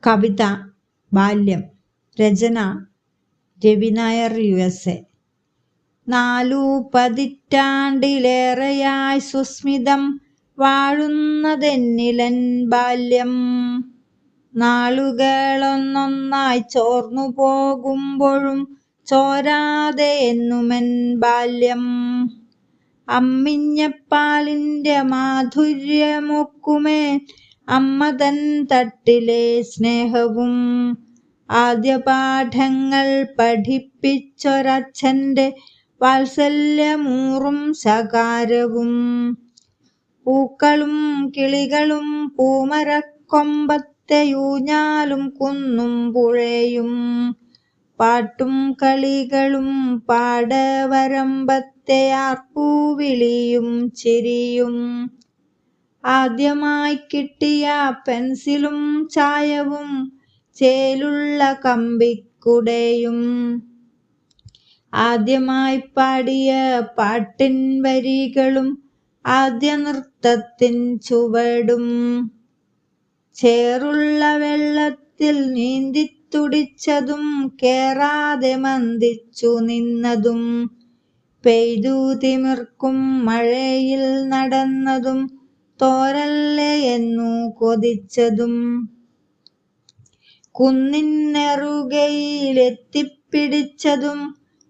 കവിത ബാല്യം. രചന രവിനായർ USA. 4 പതിറ്റാണ്ടിലേറെയായി സുസ്മിതം വാഴുന്നതെന്നിലൻ ബാല്യം. നാളുകളൊന്നൊന്നായി ചോർന്നു പോകുമ്പോഴും ചോരാതെ എന്നുമെൻ ബാല്യം. അമ്മിഞ്ഞപ്പാലിൻ്റെ മാധുര്യമൊക്കുമേ അമ്മ തൻ തട്ടിലെ സ്നേഹവും. ആദ്യ പാഠങ്ങൾ പഠിപ്പിച്ചൊരച്ഛൻ്റെ വാത്സല്യമൂറും ശകാരവും. പൂക്കളും കിളികളും പൂമരക്കൊമ്പത്തെ ഊഞ്ഞാലും കുന്നും പുഴയും. പാട്ടും കളികളും പാടവരമ്പത്തെ ആർപ്പുവിളിയും ചിരിയും. ആദ്യമായി കിട്ടിയ പെൻസിലും ചായവും ചേലുള്ള കമ്പിക്കുടയും. ആദ്യമായി പാടിയ പാട്ടിൻ വരികളും ആദ്യ നൃത്തത്തിൻ ചുവടും. ചേറുള്ള വെള്ളത്തിൽ നീന്തിത്തുടിച്ചതും കേറാതെ മന്ദിച്ചു നിന്നതും. പെയ്തു തിമിർക്കും മഴയിൽ നടന്നതും തോരല്ലേ എന്നു കൊതിച്ചതും. കുന്നിൻ നെറുകയിലെത്തിപ്പിടിച്ചതും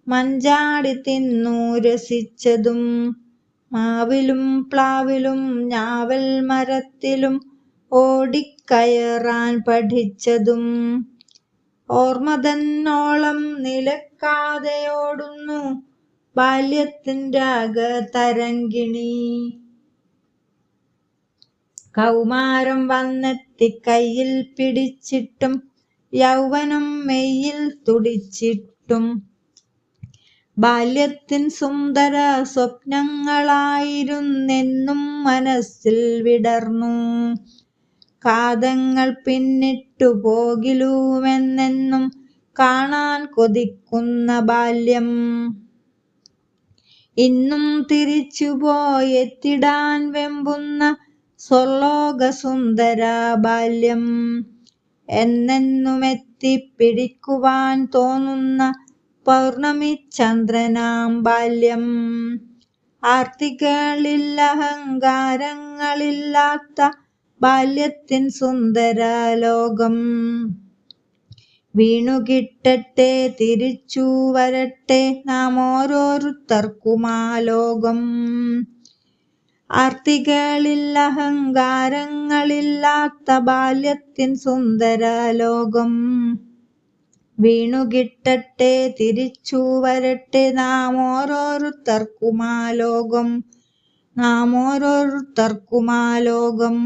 മഞ്ചാടി തിന്നു രസിച്ചതും. മാവിലും പ്ലാവിലും ഞാവൽ മരത്തിലും ഓടിക്കയറാൻ പഠിച്ചതും. ഓർമ്മതന്നോളം നിലക്കാതെ ഓടുന്നു ബാല്യത്തിൻ രാഗതരംഗിണി. കൗമാരം വന്നെത്തി കയ്യിൽ പിടിച്ചിട്ടും യൗവനം മെയ്യിൽ തുടിച്ചിട്ടും. ബാല്യത്തിൻ സുന്ദര സ്വപ്നങ്ങളായിരുന്നെന്നും മനസ്സിൽ വിടർന്നു. കാതങ്ങൾ പിന്നിട്ടു പോകിലുമെന്നെന്നും കാണാൻ കൊതിക്കുന്ന ബാല്യം. ഇന്നും തിരിച്ചുപോയെത്തിടാൻ വെമ്പുന്ന സ്വർലോക സുന്ദര ബാല്യം. എന്നെന്നുമെത്തിപ്പിടിക്കുവാൻ തോന്നുന്ന പൗർണമി ചന്ദ്രനാം ബാല്യം. ആർത്തികളില്ല അഹങ്കാരങ്ങളില്ലാത്ത ബാല്യത്തിൻ സുന്ദര ലോകം. വീണുകിട്ടട്ടെ തിരിച്ചു വരട്ടെ നാം ഓരോരുത്തർക്കുമാ ലോകം. ആർത്തികളില്ല അഹങ്കാരങ്ങളില്ലാത്ത ബാല്യത്തിൻ സുന്ദര ലോകം. വീണുകിട്ടട്ടെ തിരിച്ചു വരട്ടെ നാം ഓരോരുത്തർക്കുമാ ലോകം. നാം ഓരോരുത്തർക്കുമാ ലോകം.